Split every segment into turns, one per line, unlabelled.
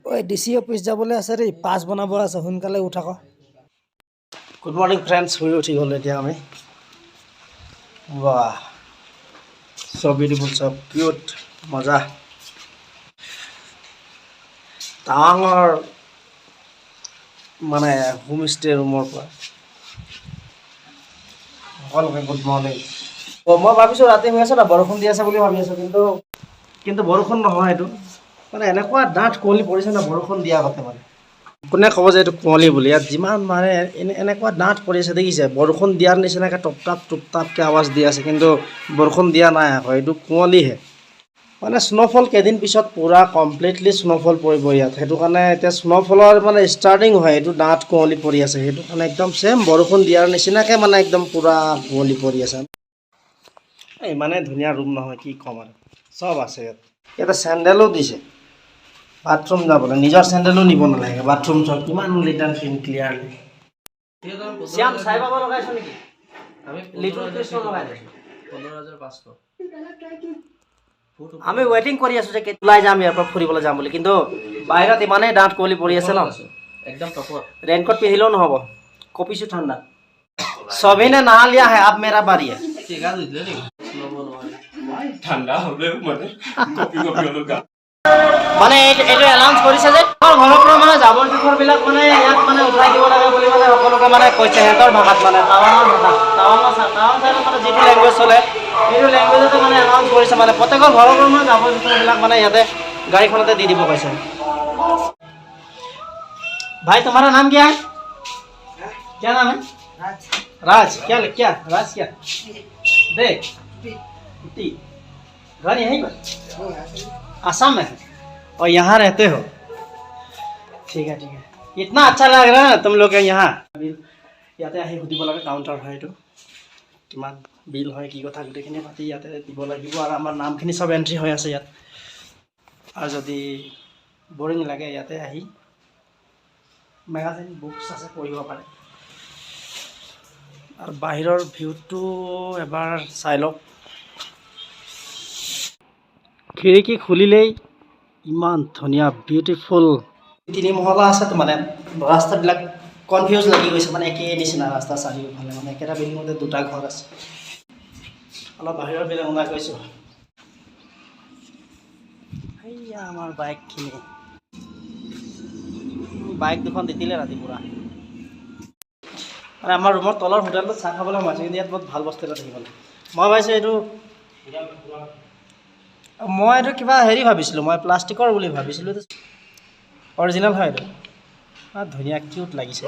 ঐ DC office যাবলৈ আছে দেই, পাছ বনাব আছে, সোনকালে উঠাক। গুড মৰ্ণিং ফ্ৰেণ্ডছ, শুই উঠি গ'লো এতিয়া আমি। বাহ, চব বিউটিফুল, চব কিউট, মজা। টাৱাঙৰ মানে হোমষ্টে ৰুমৰ পৰা সকলোকে গুড মৰ্ণিং। মই ভাবিছোঁ ৰাতি হৈ আছে না, বৰষুণ দি আছে বুলি ভাবি আছোঁ, কিন্তু বৰষুণ নহয় এইটো। মানে এনেকুৱা ডাঠ কুঁৱলী পৰিছে না, বৰষুণ দিয়া আগতে মানে। কোনে ক'ব যে এইটো কুঁৱলী বুলি? ইয়াত যিমান মানে এনেকুৱা ডাঠ পৰিছে দেখিছে, বৰষুণ দিয়াৰ নিচিনাকৈ টপটাপকৈ আৱাজ দি আছে, কিন্তু বৰষুণ দিয়া নাই আকৌ, এইটো কুঁৱলীহে। মানে স্ন'ফল কেইদিন পিছত পূৰা কমপ্লিটলি স্ন'ফল পৰিব ইয়াত, সেইটো কাৰণে এতিয়া স্ন'ফলৰ মানে ষ্টাৰ্টিং হয়, এইটো ডাঠ কুঁৱলী পৰি আছে, সেইটো কাৰণে একদম ছেম বৰষুণ দিয়াৰ নিচিনাকৈ মানে একদম পূৰা কুঁৱলী পৰি আছে। ইমানেই ধুনীয়া ৰুম নহয়, কি ক'ম আৰু, চব আছে ইয়াত। ইয়াতে চেণ্ডেলো দিছে বাথৰুম যাবলৈ, নিজৰ চেণ্ডেলো নিব নালাগে। বাথৰুম চব কিমান লিটাৰ ক্লিন ক্লিয়াৰলি। শ্যাম চাই পাব লগাইছ নেকি? লিটল কৃষ্ণ লগাই দিছোঁ 15,500। আমি ৱেইটিং কৰি আছোঁ যে ওলাই যাম ইয়াৰ পৰা ফুৰিবলৈ যাম বুলি, কিন্তু বাহিৰত ইমানেই ডাঠ কুঁৱলী পৰি আছে ন, একদম টপত ৰেইনকোট পিন্ধিলেও নহ'ব, কঁপিছোঁ ঠাণ্ডা। সभी ने नहा लिया है, अब मेरा बारी है। ঠাণ্ডা হ'লেও মানে কপি হ'লেও গা মানে এইটো এনাউন্স কৰিছে যে ঘৰৰ পৰা মানে জাবৰ জোঁথৰবিলাক মানে ইয়াত মানে উঠাই দিব লাগে বুলি মানে সকলোকে মানে কৈছে সিহঁতৰ ভাষাত, মানে টাৱাঙৰ ভাষাত, টাৱাং চাইডত মানে যিটো লেংগুৱেজ চলে সেইটো লেংগুৱেজতে মানে এনাউন্স কৰিছে, মানে প্ৰত্যেকৰ ঘৰৰ পৰা মানে জাবৰ জোঁথৰবিলাক মানে ইয়াতে গাড়ীখনতে দি দিব কৈছে। भाई तुम्हारा नाम क्या है? क्या नाम है? राज। क्या राज क्या? देख घर यहीं पर आसाम में है और यहाँ रहते हो? ठीक है ठीक है, इतना अच्छा लग रहा है तुम लोग के यहाँ। ইয়াতে আহি সুধিব লাগে, কাউণ্টাৰ হয় এইটো, কিমান বিল হয় কি কথা গোটেইখিনি পাতি ইয়াতে দিব লাগিব, আৰু আমাৰ নামখিনি চব এণ্ট্ৰি হৈ আছে ইয়াত। আৰু যদি বৰিং লাগে ইয়াতে আহি মেগাজিন বুকছ আছে, পঢ়িব পাৰে। আৰু বাহিৰৰ ভিউটো এবাৰ চাই লওক। খিৰিকী খুলিলেই ইমান ধুনীয়া বিউটিফুল। 3 মহলা আছেতো, মানে ৰাস্তাবিলাক কনফিউজ লাগি গৈছে, মানে একেই নিচিনা ৰাস্তা চাৰিওফালে, মানে একেটা বিল্ডিঙতে 2টা ঘৰ আছে। অলপ বাহিৰৰ পিনে ওলাই গৈছোঁ। এইয়া আমাৰ বাইকখিনি, বাইক দুখন তিতিলে ৰাতিপুৱা। মানে আমাৰ ৰুমৰ তলৰ হোটেলটোত চাহ খাবলৈ সোমাইছোঁ, কিন্তু ইয়াত বহুত ভাল বস্তু এটা থাকিবলৈ। মই ভাবিছোঁ এইটো কিবা হেৰি ভাবিছিলোঁ, মই প্লাষ্টিকৰ বুলি ভাবিছিলোঁ, এইটো অৰিজিনেল হয়। এইটো ধুনীয়া কিউট লাগিছে।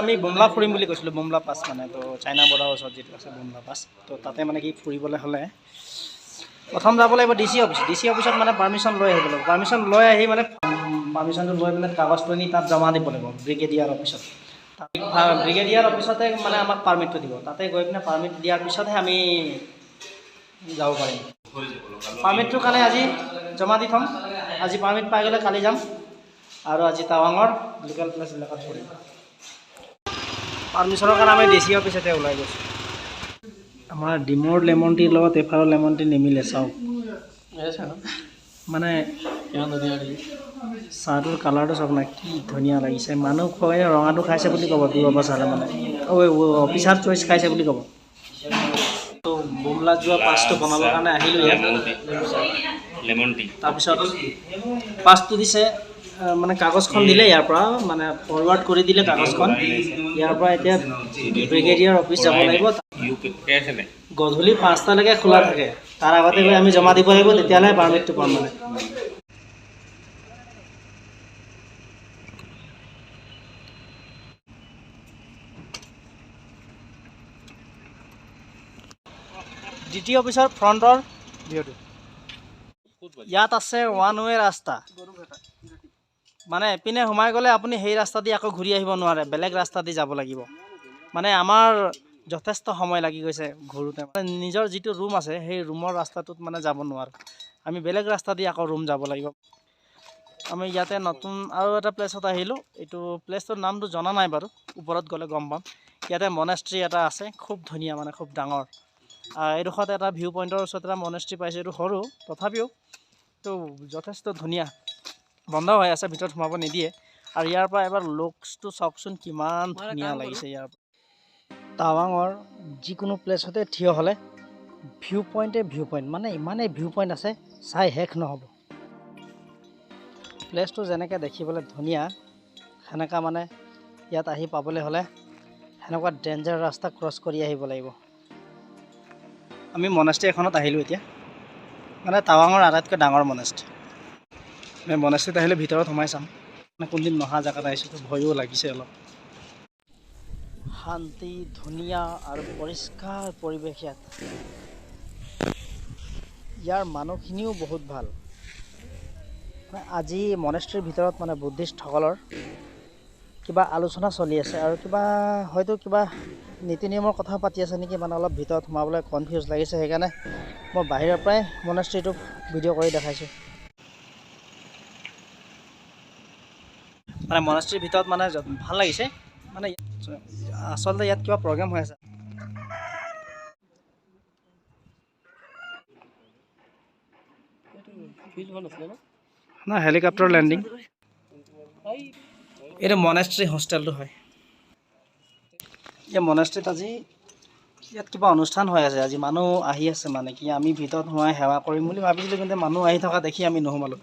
আমি বুমলা ফুৰিম বুলি কৈছিলোঁ, বুমলা পাছ মানে, তো চাইনা বৰ্ডাৰৰ ওচৰত যিটো আছে বুমলা পাছ, তো তাতে মানে কি ফুৰিবলৈ হ'লে প্ৰথম যাব লাগিব ডিচি অফিচ। ডিচি অফিচত মানে পাৰ্মিশ্যন লৈ আহিব লাগিব, পাৰ্মিশ্যন লৈ আহি মানে পাৰ্মিশ্যনটো লৈ পেলাই কাগজটো নি তাত জমা দিব লাগিব ব্ৰিগেডিয়াৰ অফিচত। ব্ৰিগেডিয়াৰ অফিচতে মানে আমাক পাৰ্মিটটো দিব, তাতে গৈ পিনে পাৰ্মিট দিয়াৰ পিছতহে আমি যাব পাৰিম। পাৰ্মিটটোৰ কাৰণে আজি জমা দি থ'ম, আজি পাৰ্মিট পাই গ'লে কালি যাম, আৰু আজি টাৱাঙৰ লোকেল প্লেচবিলাকত ফুৰিম। পাৰ্মিশ্যনৰ কাৰণে আমি ডিচি অফিচতে ওলাই গৈছোঁ। আমাৰ ডিমৰ লেমন টিৰ লগত এফাৰৰ লেমন টি নিমিলে, চাওক মানে চাহটোৰ কালাৰটো চাওক না, কি ধুনীয়া লাগিছে। মানুহ খোৱাই ৰঙাটো খাইছে বুলি ক'ব, দূৰৰ পৰা চালে মানে অফিচাৰ চইচ খাইছে বুলি ক'ব। তো বুমলা যোৱা পাছটো বনাবৰ কাৰণে আহিলোঁ ইয়াত, লেমন টি। তাৰপিছত পাছটো দিছে, মানে কাগজখন দিলে ইয়াৰ পৰা, মানে ফৰৱাৰ্ড কৰি দিলে কাগজখন ইয়াৰ পৰা। এতিয়া ব্ৰিগেডিয়াৰ অফিচ যাব লাগিব, গধূলি 5টালৈকে খোলা থাকে, তাৰ আগতে গৈ আমি জমা দিব লাগিব, তেতিয়াহ'লে পাৰ্মিটটো পাম মানে। ডিটি অফিচৰ ফ্ৰণ্টৰ ভিউটো। ইয়াত আছে ওৱান ৱে ৰাস্তা, মানে এপিনে সোমাই গ'লে আপুনি সেই ৰাস্তা দি আকৌ ঘূৰি আহিব নোৱাৰে, বেলেগ ৰাস্তা দি যাব লাগিব। মানে আমাৰ যথেষ্ট সময় লাগি গৈছে ঘূৰোঁতে, মানে নিজৰ যিটো ৰুম আছে সেই ৰুমৰ ৰাস্তাটোত মানে যাব নোৱাৰোঁ, আমি বেলেগ ৰাস্তা দি আকৌ ৰুম যাব লাগিব। আমি ইয়াতে নতুন আৰু এটা প্লেচত আহিলোঁ, এইটো প্লেচটোৰ নামটো জনা নাই বাৰু, ওপৰত গ'লে গম পাম। ইয়াতে মনেষ্ট্ৰি এটা আছে, খুব ধুনীয়া, মানে খুব ডাঙৰ। এইডোখৰত এটা ভিউ পইণ্টৰ ওচৰত এটা মনেষ্ট্ৰি পাইছোঁ, এইটো সৰু তথাপিও তো যথেষ্ট ধুনীয়া। বন্ধ হৈ আছে, ভিতৰত সোমাব নিদিয়ে। আৰু ইয়াৰ পৰা এবাৰ লুকছটো চাওকচোন কিমান ধুনীয়া লাগিছে। ইয়াৰ টাৱাঙৰ যিকোনো প্লেছতে থিয় হ'লে ভিউ পইণ্ট মানে ইমানেই ভিউ পইণ্ট আছে চাই শেষ নহ'ব। প্লেছটো যেনেকৈ দেখিবলৈ ধুনীয়া সেনেকুৱা মানে ইয়াত আহি পাবলৈ হ'লে সেনেকুৱা ডেঞ্জাৰ ৰাস্তা ক্ৰছ কৰি আহিব লাগিব। আমি মনেষ্ট্ৰী এখনত আহিলোঁ এতিয়া, মানে টাৱাঙৰ আটাইতকৈ ডাঙৰ মনেষ্ট্ৰী। আমি মনেষ্ট্ৰীত আহিলে ভিতৰত সোমাই চাম, মানে কোনদিন নহা জেগাত আহিছোঁ, ভয়ো লাগিছে অলপ। শান্তি, ধুনীয়া আৰু পৰিষ্কাৰ পৰিৱেশ ইয়াত। ইয়াৰ মানুহখিনিও বহুত ভাল। আজি মনেষ্ট্ৰীৰ ভিতৰত মানে বুদ্ধিষ্টসকলৰ কিবা আলোচনা চলি আছে আৰু হয়তো কিবা নীতি নিয়মৰ কথা পাতি আছে নেকি, মানে অলপ ভিতৰত সোমাবলৈ কনফিউজ লাগিছে। সেইকাৰণে মই বাহিৰৰ পৰাই মনেষ্ট্ৰীটো ভিডিঅ' কৰি দেখাইছোঁ। মানে মনেষ্ট্ৰীৰ ভিতৰত মানে ভাল লাগিছে, মানে আচলতে ইয়াত কিবা প্ৰগ্ৰেম হৈ আছে। না হেলিকপ্টাৰ লেণ্ডিং। এইটো মনেষ্ট্ৰী হোষ্টেলটো হয়। এই মনেষ্ট্ৰীত আজি ইয়াত কিবা অনুষ্ঠান হৈ আছে। আজি মানুহ আহি আছে, মানে কি আমি ভিতৰত সোমাই সেৱা কৰিম বুলি ভাবিছিলোঁ, কিন্তু মানুহ আহি থকা দেখি আমি নোসোমালোঁ।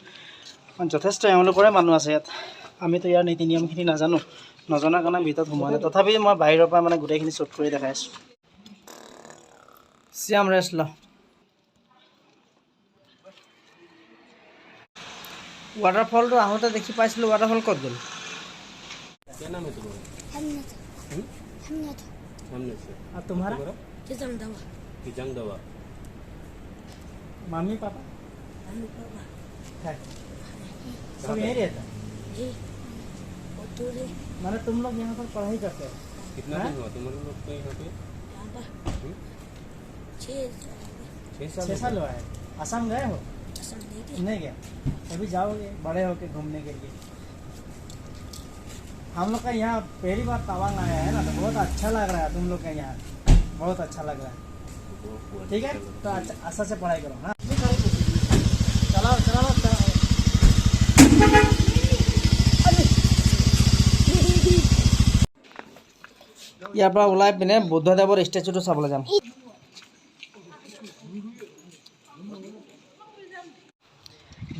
যথেষ্ট এওঁলোকৰে মানুহ আছে ইয়াত। আমিতো ইয়াৰ নীতি নিয়মখিনি নাজানো, নজনাৰ কাৰণে ভিতৰত সোমোৱা নাই। তথাপি মই বাহিৰৰ পৰা মানে গোটেইখিনি শ্বুট কৰি দেখাই আছোঁ। শ্যাম ৰেষ্ট ল। ৱাটাৰফলটো আহোঁতে দেখি পাইছিলোঁ, ৱাটাৰফল ক'ত গ'ল?
क्या नाम है तुम्हारा?
हमनत हमनत
हमने से
और तुम्हारा?
किजंग दवा
किचंग दवा
मम्मी पापा
मम्मी पापा
है सब यहीं रहता?
जी और दूरी
माने तुम लोग यहाँ पर पढ़ाई करते हो?
कितना दिन हुआ तुम्हारे लोग को यहाँ पे?
यहाँ पर
हम्म?
6
6 साल हुआ है। असम गए हो?
असम देखे
नहीं गया, अभी जाओगे बड़े होके घूमने के लिए। हम लोग का यहाँ पहली बार तवांग आया है ना, तो बहुत अच्छा लग रहा है। तुम लोग का यहाँ बहुत अच्छा लग रहा है। ठीक है, तो अच्छा से पढ़ाई करो। हाँ चलो चलो चलो। ইয়াৰ পৰা ওলাই পিনে বুদ্ধদেৱৰ ষ্টেচুটো চাবলৈ যাম।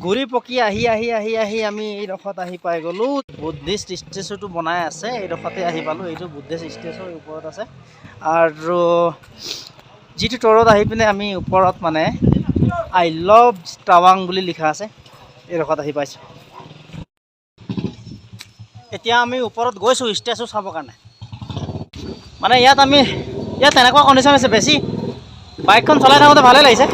ঘূৰি পকি আহি আমি এইডোখৰত আহি পাই গ'লোঁ। বুদ্ধিষ্ট ষ্টেচুটো বনাই আছে, এইডোখৰতে আহি পালোঁ। এইটো বুদ্ধিষ্ট ষ্টেচুৰ ওপৰত আছে। আৰু যিটো তলত আহি পিনে আমি ওপৰত মানে আই লাভ টাৱাং বুলি লিখা আছে, এইডোখৰত আহি পাইছোঁ। এতিয়া আমি ওপৰত গৈছোঁ ষ্টেচু চাবৰ কাৰণে। মানে ইয়াত তেনেকুৱা কণ্ডিশ্যন হৈছে, বেছি বাইকখন চলাই থাকোঁতে ভালেই লাগিছে।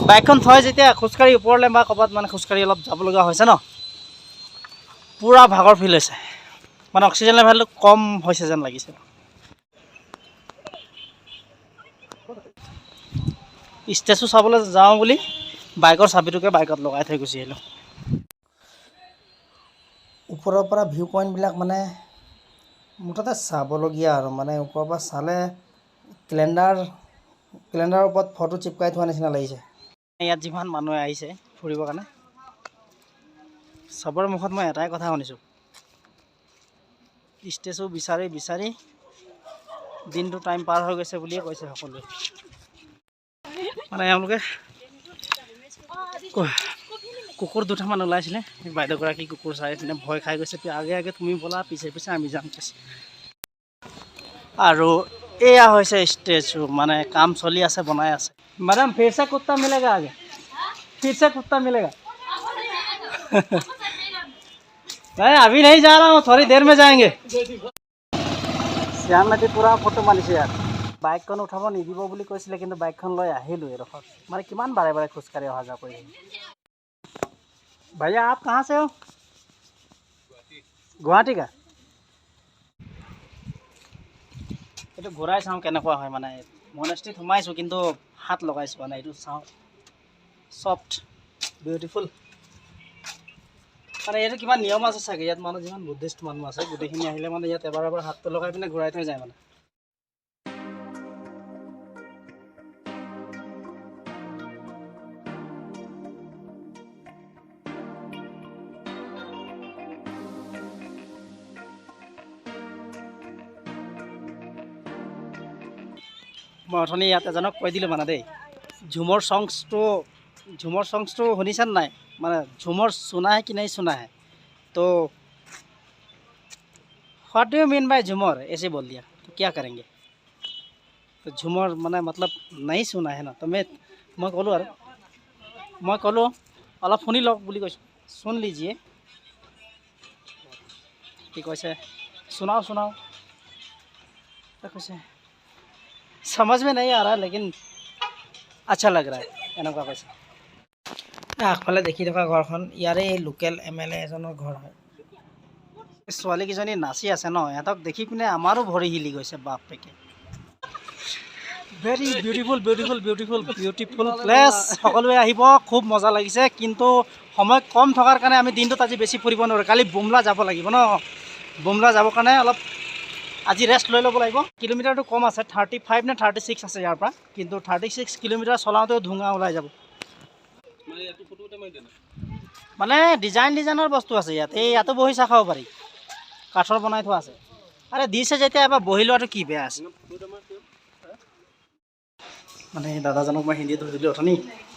বাইকখন থৈ যেতিয়া খোজকাঢ়ি ওপৰলৈ বা ক'ৰবাত মানে খোজকাঢ়ি অলপ যাব লগা হৈছে ন, পূৰা ভাগৰ ফিল হৈছে। মানে অক্সিজেন লেভেলটো কম হৈছে যেন লাগিছে। ষ্টেচু চাবলৈ যাওঁ বুলি বাইকৰ চাবিটোকে বাইকত লগাই থৈ গুচি আহিলোঁ। ওপৰৰ পৰা ভিউ পইণ্টবিলাক মানে মুঠতে চাবলগীয়া আৰু, মানে ওপৰৰ পৰা চালে কেলেণ্ডাৰৰ ওপৰত ফটো চিপকাই থোৱা নিচিনা লাগিছে। ইয়াত যিমান মানুহে আহিছে ফুৰিবৰ কাৰণে, চবৰে মুখত মই এটাই কথা শুনিছোঁ, ষ্টেচু বিচাৰি দিনটো টাইম পাৰ হৈ গৈছে বুলিয়ে কৈছে সকলোৱে। মানে এওঁলোকে কুকুৰ দুটামান ওলাইছিলে, বাইদেউগৰাকী কুকুৰ চাই পিনে ভয় খাই গৈছে। আগে তুমি ব'লা, পিছে আমি যাম কৈছে। আৰু এয়া হৈছে ষ্টেচু, মানে কাম চলি আছে, বনাই আছে। मैडम फिर से कुत्ता मिलेगा आगे? फिर से कुत्ता मिलेगा? नहीं अभी नहीं जा रहा हूँ, थोड़ी देर में जाएंगे। শ্যাম নদী পূৰা ফটো মাৰিছে ইয়াত। বাইকখন উঠাব নিদিব বুলি কৈছিলে, কিন্তু বাইকখন লৈ আহিলোঁ এইডোখৰত। মানে কিমান বাৰে খোজকাঢ়ি অহা যোৱা কৰি। भैया आप कहाँ से हो? गुवाहाटी का? এইটো ঘূৰাই চাওঁ কেনেকুৱা হয়। মানে মনেষ্ট্ৰীত সোমাইছোঁ, কিন্তু হাত লগাইছোঁ মানে। এইটো চাওঁ, ছফ্ট বিউটিফুল। মানে এইটো কিবা নিয়ম আছে চাগে। ইয়াত মানুহ যিমান বুদ্ধিষ্ট মানুহ আছে গোটেইখিনি আহিলে মানে ইয়াত এবাৰ হাতটো লগাই পিনে ঘূৰাই থৈ যায় মানে। মই অথনি ইয়াত এজনক কৈ দিলোঁ মানে দেই ঝুমৰ সংগছটো শুনিছেনে নাই মানে ঝুমৰ सुना है कि नहीं सुना है तो what do you mean by झूमर ऐसे बोल दिया तो क्या करेंगे तो झूमर মানে मतलब नहीं सुना है ना तो मैं ক'লোঁ আৰু মই ক'লোঁ অলপ শুনি লওক বুলি কৈছোঁ सुन लीजिए কি কৈছে सुनाओ सुनाओ तो कैसे समझ में नहीं आ रहा लेकिन अच्छा लग रहा है এনেকুৱা কৈছে আগফালে দেখি থকা ঘৰখন ইয়াৰে লোকেল MLA এজনৰ ঘৰ হয় ছোৱালীকেইজনী নাচি আছে ন ইহঁতক দেখি পিনে আমাৰো ভৰি হিলি গৈছে বাপেকে ভেৰি বিউটিফুল প্লেচ সকলোৱে আহিব খুব মজা লাগিছে কিন্তু সময় কম থকাৰ কাৰণে আমি দিনটোত আজি বেছি ফুৰিব নোৱাৰোঁ কালি বুমলা যাব লাগিব ন বুমলা যাবৰ কাৰণে অলপ আজি ৰেষ্ট লৈ ল'ব লাগিব কিলোমিটাৰটো কম আছে 35 নে 36 আছে ইয়াৰ পৰা কিন্তু 36 কিলোমিটাৰ চলাওঁতেও ধোঁঙা ওলাই যাব মানে ডিজাইনৰ বস্তু আছে ইয়াত এই ইয়াতো বহি চাহ খাব পাৰি কাঠৰ বনাই থোৱা আছে আৰে দিছে যেতিয়া এবাৰ বহি লোৱাটো কি বেয়া আছে মানে দাদাজনক মই হিন্দীত সুধিলোঁ অথনি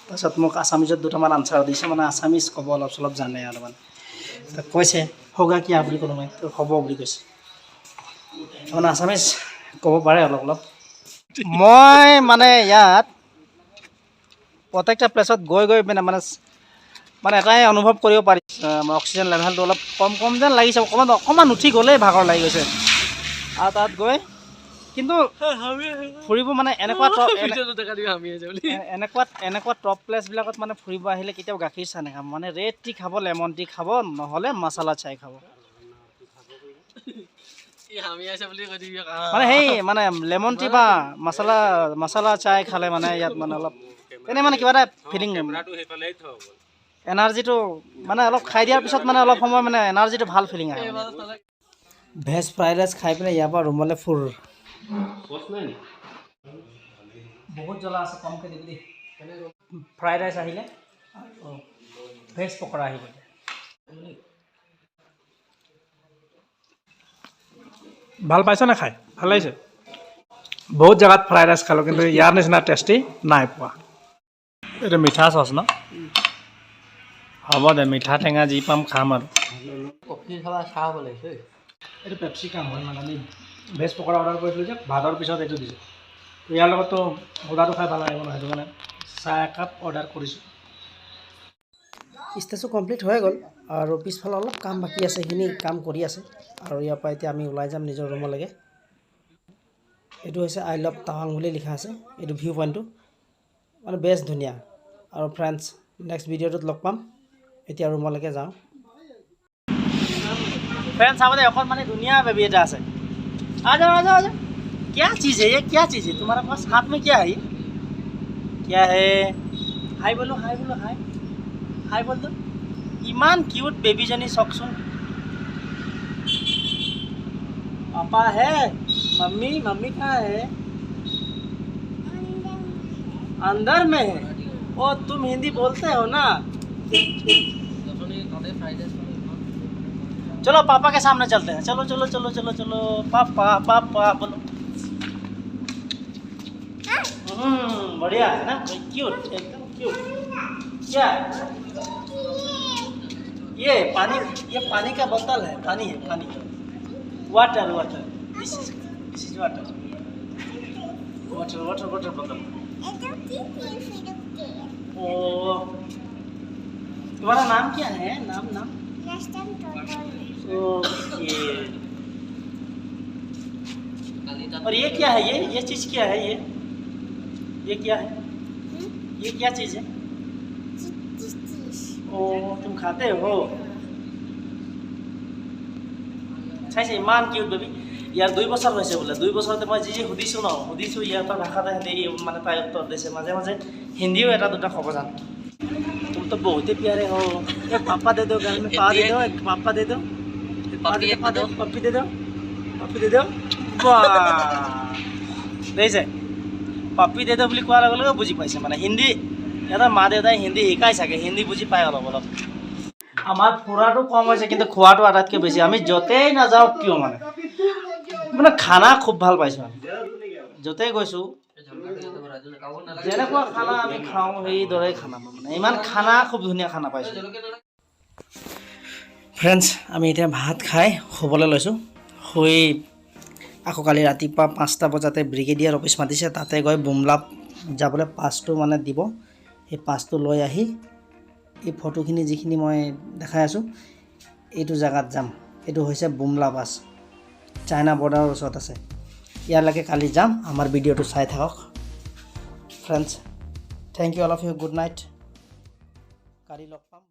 তাৰপিছত মোক আছামিজত দুটামান আনচাৰ দিছে মানে আছামিজ ক'ব অলপ চলপ জানে আৰু মানে কৈছে হোগা কিয়া বুলি ক'লোঁ মই হ'ব বুলি কৈছে মানে আছামিজ ক'ব পাৰে অলপ অলপ মই মানে ইয়াত প্ৰত্যেকটা প্লেচত গৈ মানে এটাই অনুভৱ কৰিব পাৰি অক্সিজেন লেভেলটো অলপ কম যেন লাগিছে অকণমান উঠি গ'লেই ভাগৰ লাগি গৈছে আৰু তাত গৈ কিন্তু ফুৰিব মানে এনেকুৱা টপ প্লেচবিলাকত মানে ফুৰিব আহিলে কেতিয়াও গাখীৰ চাহ নাখাব মানে ৰেড টি খাব লেমন টি খাব নহ'লে মছলা চাই খাব মানে সেই মানে লেমন টি বা মছলা চাই খালে মানে ইয়াত মানে অলপ এনে মানে কিবা এটা ফিলিং এনাৰ্জিটো মানে অলপ খাই দিয়াৰ পিছত মানে অলপ সময় মানে এনাৰ্জিটো ভাল ফিলিং আহে ভেজ ফ্ৰাইড ৰাইচ খাই পিনে ইয়াৰ পৰা ৰুমলৈ ফুৰ বহুত জ্বলা আছে কমকৈ দিবি দেই ফ্ৰাইড ৰাইচ আহিলে ভেজ পকৰা আহিব
ভাল পাইছ না খাই ভাল লাগিছে বহুত জেগাত ফ্ৰাইড ৰাইচ খালোঁ কিন্তু ইয়াৰ নিচিনা টেষ্টি নাই পোৱা এইটো মিঠা চচ ন হ'ব দে মিঠা টেঙা যি পাম খাম আৰু
কফি খাবা চাহ হ'ব লাগিছে এইটো পেপচিকাম হয় মানে আমি ভেজ পকৰা অৰ্ডাৰ কৰিছিলোঁ যে ভাতৰ পিছত এইটো দিছোঁ ইয়াৰ লগততো সুদাটো খাই ভাল লাগিব ন সেইটো কাৰণে চাহ একাপ অৰ্ডাৰ কৰিছোঁ ষ্টেজটো কমপ্লিট হৈ গ'ল আৰু পিছফালে অলপ কাম বাকী আছে সেইখিনি কাম কৰি আছে আৰু ইয়াৰ পৰা এতিয়া আমি ওলাই যাম নিজৰ ৰুমলৈকে এইটো হৈছে আই লাভ টাৱাং বুলি লিখা আছে এইটো ভিউ পইণ্টটো মানে বেষ্ট ধুনীয়া আৰু ফ্ৰেণ্ডছ নেক্সট ভিডিঅ'টোত লগ পাম এতিয়া ৰুমলৈকে যাওঁ फ्रेंड्स सामने अकणमानी दुनिया बेबी एटा আছে आ जाओ क्या चीज़ है ये क्या चीज़ है तुम्हारे पास हाथ में क्या है ये क्या है हाय बोलो हाय बोल दो इमान क्यूट बेबी जनी सकसुन पापा है मम्मी कहाँ है अंदर में है ओ तुम हिंदी बोलते हो ना चलो पापा के सामने चलते हैं चलो पापा बोलो बढ़िया है ना क्यूट एकदम क्यूट क्या ये पानी का बोतल है पानी वाटर दिस इज वाटर बोतल ओ तुम्हारा नाम क्या है नाम ओके और ये क्या है ये चीज़ क्या है ये क्या है ये क्या चीज़ है ओ तुम खाते हो চাইছে ইমান কিউট বেবি ইয়াৰ 2 বছৰ হৈছে বোলে 2 বছৰতে মই যি সুধিছোঁ ইয়াৰ পৰা ভাষাতে হিন্দী মানে তাই উত্তৰ দিছে মাজে মাজে হিন্দীও এটা দুটা ক'ব জানো तुम तो बहुत ही प्यारे हो एक पापा दे दो घर में एक पापा दे दो पप्पी दे दो দেখিছে পাপি দে দো বুলি কোৱাৰ লগে লগে বুজি পাইছে মানে হিন্দী এটা মা দেউতাই হিন্দী শিকাই চাগে হিন্দী বুজি পায় অলপ আমাৰ ফুৰাটো কম হৈছে কিন্তু খোৱাটো আটাইতকৈ বেছি আমি য'তেই নাযাওঁ কিয় মানে খানা খুব ভাল পাইছোঁ আমি য'তেই গৈছোঁ যেনেকুৱা খানা আমি খাওঁ সেইদৰে খানা মানে ইমান খানা খুব ধুনীয়া খানা পাইছোঁ। ফ্ৰেণ্ডছ, আমি এতিয়া ভাত খাই শুবলৈ লৈছোঁ। শুই আকৌ কালি ৰাতিপুৱা 5টা বজাতে ব্ৰিগেডিয়াৰ অফিচ মাতিছে, তাতে গৈ বুমলাত যাবলৈ পাছটো মানে দিব। সেই পাছটো লৈ আহি এই ফটোখিনি যিখিনি মই দেখাই আছোঁ এইটো জেগাত যাম। এইটো হৈছে বুমলা পাছ, চাইনা বৰ্ডাৰৰ ওচৰত আছে। ইয়ালৈকে কালি যাম। আমাৰ ভিডিঅ'টো চাই থাকক friends. Thank you all of you, good night. কালি লগ পাম।